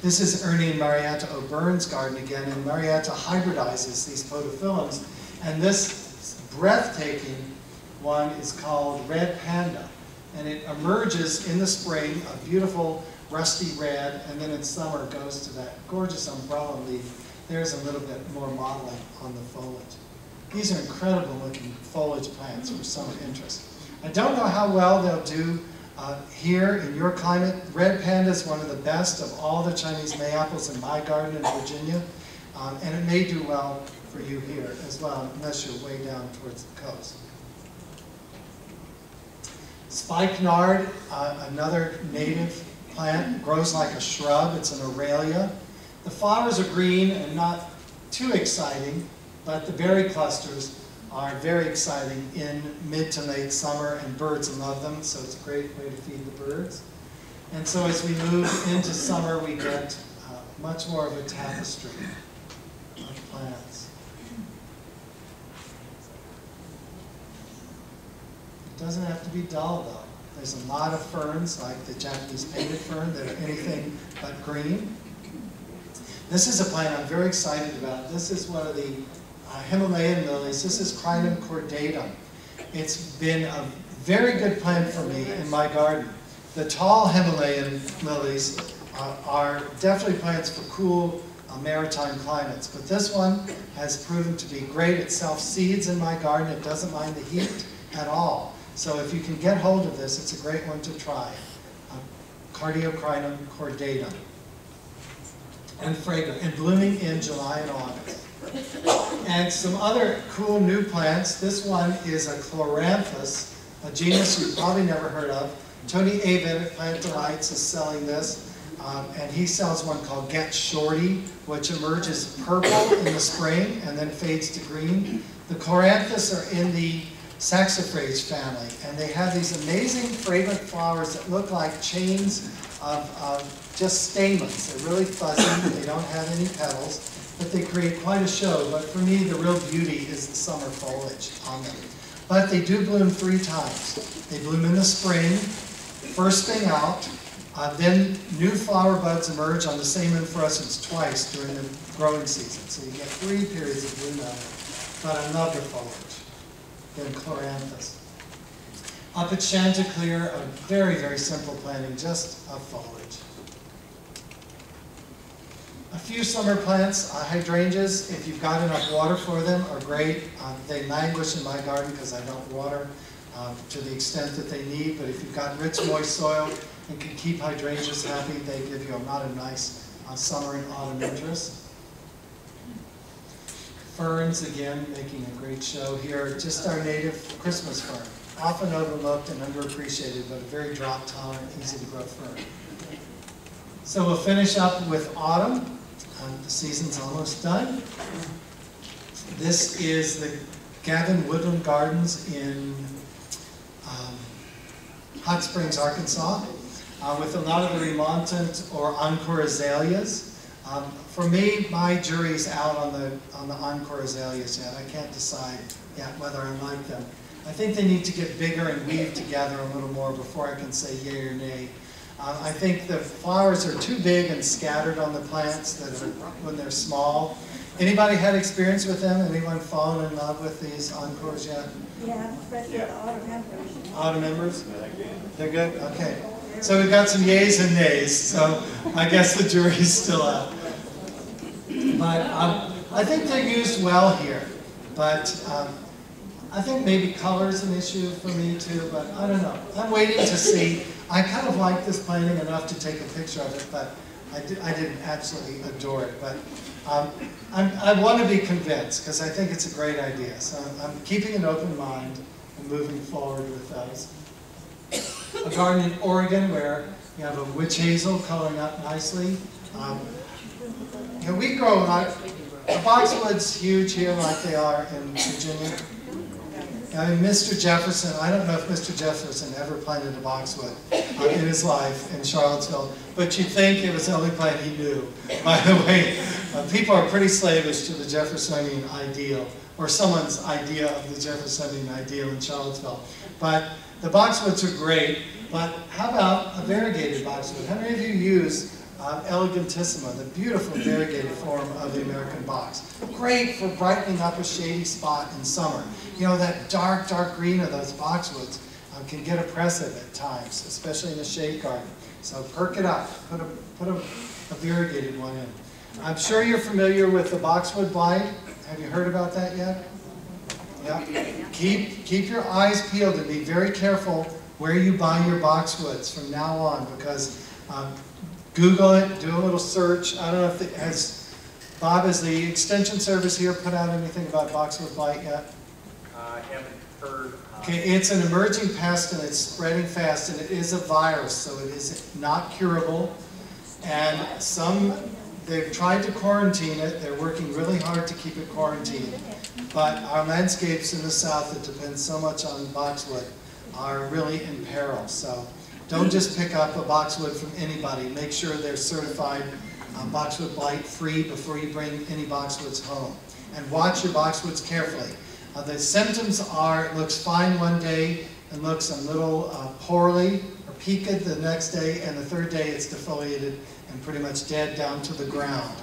This is Ernie and Marietta O'Byrne's garden again, and Marietta hybridizes these podophyllums. And this breathtaking one is called Red Panda. And it emerges in the spring, a beautiful rusty red, and then in summer goes to that gorgeous umbrella leaf. There's a little bit more modeling on the foliage. These are incredible looking foliage plants for summer interest. I don't know how well they'll do here in your climate. Red Panda is one of the best of all the Chinese mayaples in my garden in Virginia, and it may do well for you here as well, unless you're way down towards the coast. Spikenard, another native plant, grows like a shrub. It's an aurelia. The flowers are green and not too exciting, but the berry clusters are very exciting in mid to late summer, and birds love them, so it's a great way to feed the birds. And so as we move into summer, we get much more of a tapestry of plants. It doesn't have to be dull, though. There's a lot of ferns, like the Japanese painted fern, that are anything but green. This is a plant I'm very excited about. This is one of the Himalayan lilies. This is Crinum cordatum. It's been a very good plant for me in my garden. The tall Himalayan lilies are definitely plants for cool maritime climates, but this one has proven to be great. It self-seeds in my garden. It doesn't mind the heat at all. So if you can get hold of this, it's a great one to try. Cardiocrinum cordatum. And fragrant, and blooming in July and August. And some other cool new plants. This one is a chloranthus, a genus you've probably never heard of. Tony Avin at Plant Delights is selling this, and he sells one called Get Shorty, which emerges purple in the spring and then fades to green. The chloranthus are in the saxifrage family, and they have these amazing fragrant flowers that look like chains of just stamens. They're really fuzzy, they don't have any petals, but they create quite a show. But for me, the real beauty is the summer foliage on them. But they do bloom 3 times. They bloom in the spring, first thing out, then new flower buds emerge on the same inflorescence twice during the growing season. So you get 3 periods of bloom out of it. But I love the foliage. Then chloranthus. Up at Chanticleer, a very, very simple planting, just of foliage. A few summer plants, hydrangeas, if you've got enough water for them, are great. They languish in my garden because I don't water to the extent that they need, but if you've got rich, moist soil and can keep hydrangeas happy, they give you a lot of nice summer and autumn interest. Ferns, again, making a great show here. Just our native Christmas fern. Often overlooked and underappreciated, but a very drought-tolerant, easy-to-grow fern. So we'll finish up with autumn. The season's almost done. This is the Gavin Woodland Gardens in Hot Springs, Arkansas, with a lot of the remontant or encore azaleas. For me, my jury's out on the encore azaleas yet. I can't decide yet whether I like them. I think they need to get bigger and weave together a little more before I can say yay or nay. I think the flowers are too big and scattered on the plants when they're small. Anybody had experience with them? Anyone fallen in love with these encores yet? Yeah, especially the autumn embers. Autumn embers? They're good? Okay. So we've got some yays and nays, so I guess the jury's still out. But I think they're used well here. But I think maybe color's an issue for me too, but I don't know. I'm waiting to see. I kind of like this planting enough to take a picture of it, but I didn't absolutely adore it. But I want to be convinced because I think it's a great idea. So I'm keeping an open mind and moving forward with those. A garden in Oregon where you have a witch hazel coloring up nicely. We grow a lot. The boxwood's huge here like they are in Virginia. I mean, Mr. Jefferson, I don't know if Mr. Jefferson ever planted a boxwood in his life in Charlottesville, but you'd think it was the only plant he knew. By the way, people are pretty slavish to the Jeffersonian ideal, or someone's idea of the Jeffersonian ideal in Charlottesville. But the boxwoods are great, but how about a variegated boxwood? How many of you use elegantissima, the beautiful variegated form of the American box. Great for brightening up a shady spot in summer. You know, that dark, dark green of those boxwoods can get oppressive at times, especially in a shade garden. So perk it up, put a variegated one in. I'm sure you're familiar with the boxwood blight. Have you heard about that yet? Yeah. Keep your eyes peeled and be very careful where you buy your boxwoods from now on, because Google it, do a little search. I don't know if it has, Bob, has the extension service here put out anything about boxwood blight yet? I haven't heard. Okay, it's an emerging pest and it's spreading fast, and it is a virus, so it is not curable. And they've tried to quarantine it. They're working really hard to keep it quarantined. But our landscapes in the south that depend so much on boxwood are really in peril. So don't just pick up a boxwood from anybody. Make sure they're certified boxwood blight free before you bring any boxwoods home. And watch your boxwoods carefully. The symptoms are, it looks fine one day and looks a little poorly or peaked the next day, and the third day it's defoliated and pretty much dead down to the ground.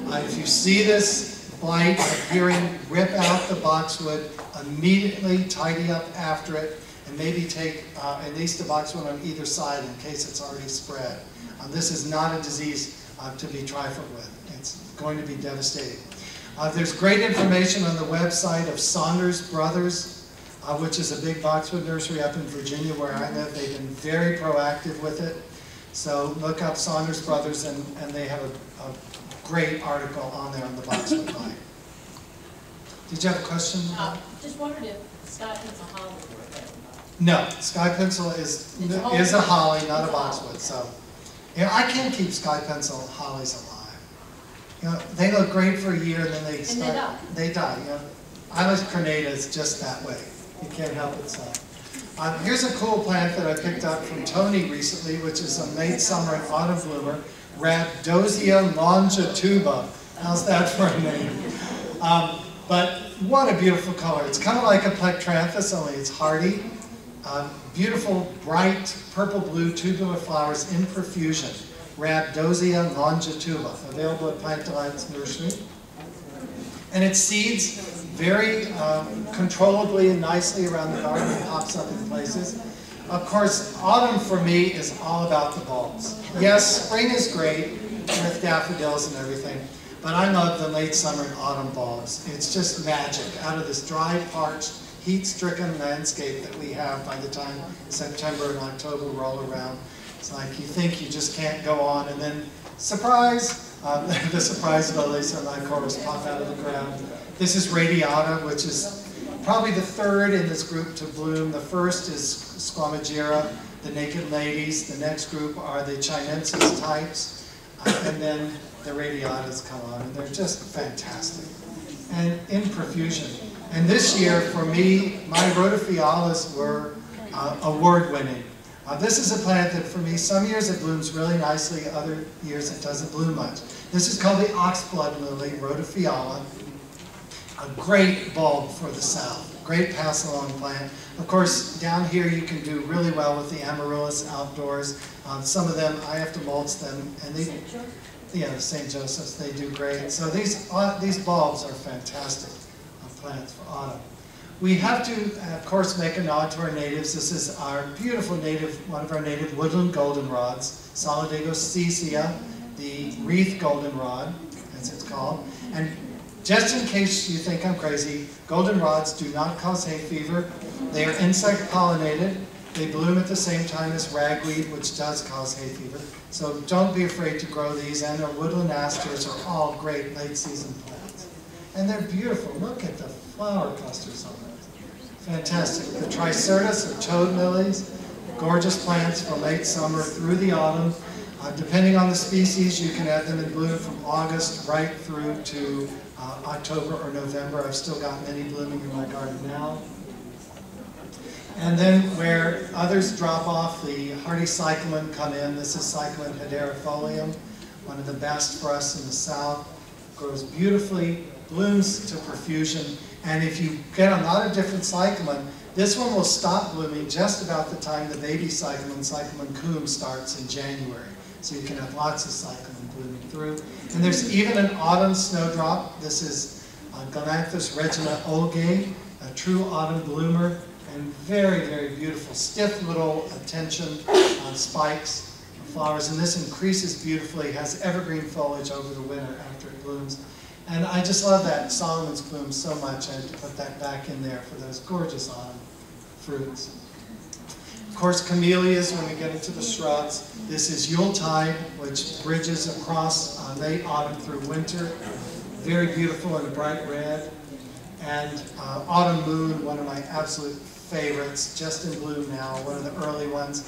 If you see this blight appearing, rip out the boxwood, immediately tidy up after it, and maybe take at least a boxwood on either side in case it's already spread. This is not a disease to be trifled with. It's going to be devastating. There's great information on the website of Saunders Brothers, which is a big boxwood nursery up in Virginia where I live. They've been very proactive with it. So look up Saunders Brothers, and they have a great article on there on the boxwood blight. Did you have a question? Just wondered if sky pencil holly were there. No, sky pencil is a holly, not a boxwood. So, you know, I can't keep sky pencil hollies alive. You know, they look great for a year and then they die. You know, Island Crenata is just that way. You can't help itself. Here's a cool plant that I picked up from Tony recently, which is a late summer and autumn bloomer, Rhabdosia longituba. How's that for a name? But what a beautiful color. It's kind of like a plectranthus, only it's hardy. Beautiful, bright, purple-blue tubular flowers in profusion. Rhabdosia longituba, available at Plant Delight's nursery. And it seeds very controllably and nicely around the garden. It pops up in places. Of course, autumn for me is all about the bulbs. Yes, spring is great with daffodils and everything, but I love the late summer and autumn bulbs. It's just magic out of this dry, parched, heat-stricken landscape that we have by the time September and October roll around. It's like you think you just can't go on, and then, surprise, the surprise lilies or lycoris pop out of the ground. This is radiata, which is probably the third in this group to bloom. The first is squamagira, the naked ladies. The next group are the chinensis types, and then the radiatas come on, and they're just fantastic and in profusion. And this year, for me, my rhodophialas were award-winning. This is a plant that, for me, some years it blooms really nicely, other years it doesn't bloom much. This is called the oxblood lily, rhodophiala. A great bulb for the south, great pass-along plant. Of course, down here you can do really well with the amaryllis outdoors. Some of them, I have to mulch them, and they, yeah, St. Joseph's, they do great. So these bulbs are fantastic plants for autumn. We have to, of course, make a nod to our natives. This is our beautiful native, one of our native woodland goldenrods, Solidagostecia, the wreath goldenrod, as it's called. And just in case you think I'm crazy, goldenrods do not cause hay fever. They are insect pollinated. They bloom at the same time as ragweed, which does cause hay fever. So don't be afraid to grow these, and our woodland asters are all great late season plants. And they're beautiful. Look at the flower clusters on them. Fantastic. The Tricertus or toad lilies, gorgeous plants for late summer through the autumn. Depending on the species, you can have them in bloom from August right through to October or November. I've still got many blooming in my garden now. And then where others drop off, the hardy cyclamen come in. This is Cyclamen hederifolium, one of the best for us in the south. Grows beautifully, blooms to profusion. And if you get a lot of different cyclamen, this one will stop blooming just about the time the baby cyclamen, Cyclamen coum, starts in January. So you can have lots of cycling blooming through. And there's even an autumn snowdrop. This is Galanthus regina olgae, a true autumn bloomer, and very, very beautiful, stiff little attention on spikes, flowers. And this increases beautifully, has evergreen foliage over the winter after it blooms. And I just love that Solomon's bloom so much. I had to put that back in there for those gorgeous autumn fruits. Of course, camellias, when we get into the shrubs. This is Yuletide, which bridges across late autumn through winter. Very beautiful in a bright red. And Autumn Moon, one of my absolute favorites, just in bloom now, one of the early ones.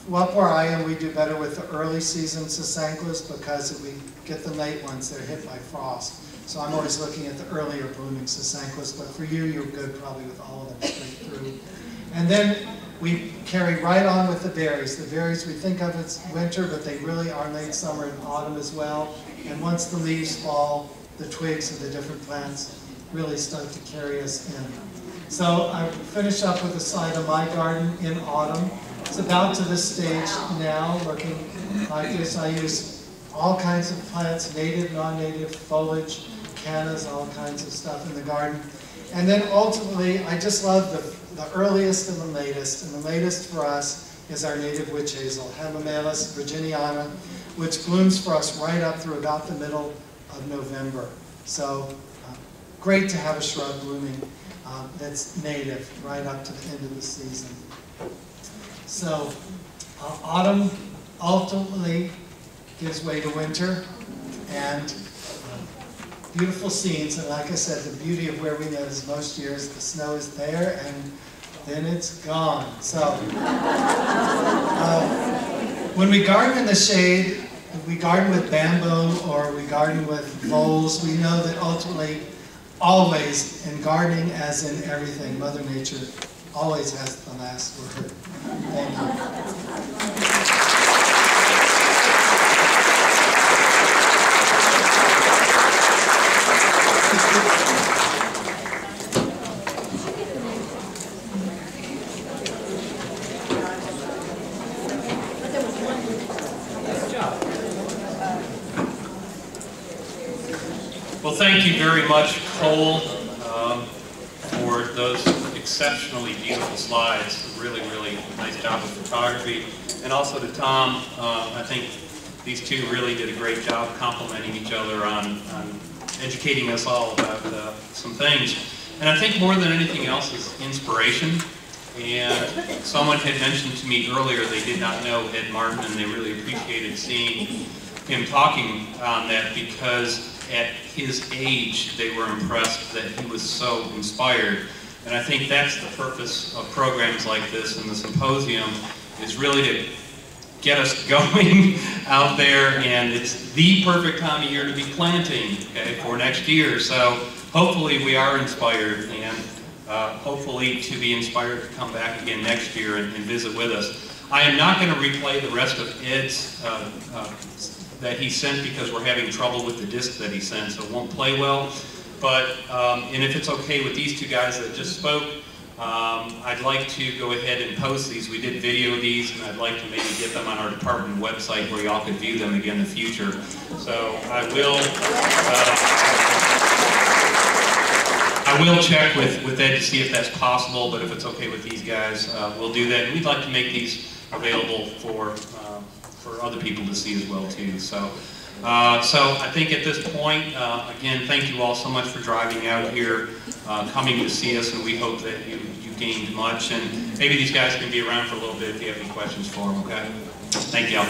Well, up where I am, we do better with the early season sasanquas because if we get the late ones, they're hit by frost. So I'm always looking at the earlier blooming sasanquas, but for you, you're good probably with all of them straight through. And then we carry right on with the berries. The berries we think of as winter, but they really are late summer and autumn as well. And once the leaves fall, the twigs of the different plants really start to carry us in. So I finish up with a slide of my garden in autumn. It's about to this stage now, looking like this. I use all kinds of plants, native, non-native, foliage, cannas, all kinds of stuff in the garden. And then ultimately, I just love the earliest and the latest. And the latest for us is our native witch hazel, Hamamelis virginiana, which blooms for us right up through about the middle of November. So great to have a shrub blooming that's native right up to the end of the season. So autumn ultimately gives way to winter and beautiful scenes. And like I said, the beauty of where we live is most years the snow is there and then it's gone. So when we garden in the shade, if we garden with bamboo or we garden with voles, we know that ultimately, always, in gardening as in everything, Mother Nature always has the last word. Thank you. Well, thank you very much, Cole, for those exceptionally beautiful slides. Really, really nice job with photography. And also to Tom, I think these two really did a great job complimenting each other on educating us all about some things. And I think more than anything else is inspiration. And someone had mentioned to me earlier they did not know Ed Martin, and they really appreciated seeing him talking on that because at his age, they were impressed that he was so inspired. And I think that's the purpose of programs like this and the symposium, is really to get us going out there. And it's the perfect time of year to be planting, okay, for next year. So hopefully we are inspired, and hopefully to be inspired to come back again next year and visit with us. I am not going to replay the rest of Ed's that he sent because we're having trouble with the disc that he sent, so it won't play well. But, and if it's okay with these two guys that just spoke, I'd like to go ahead and post these. We did video these, and I'd like to maybe get them on our department website where y'all could view them again in the future. So I will check with Ed to see if that's possible, but if it's okay with these guys, we'll do that. And we'd like to make these available for other people to see as well too. So I think at this point, again, thank you all so much for driving out here, coming to see us, and we hope that you gained much. And maybe these guys can be around for a little bit if you have any questions for them, okay? Thank you all.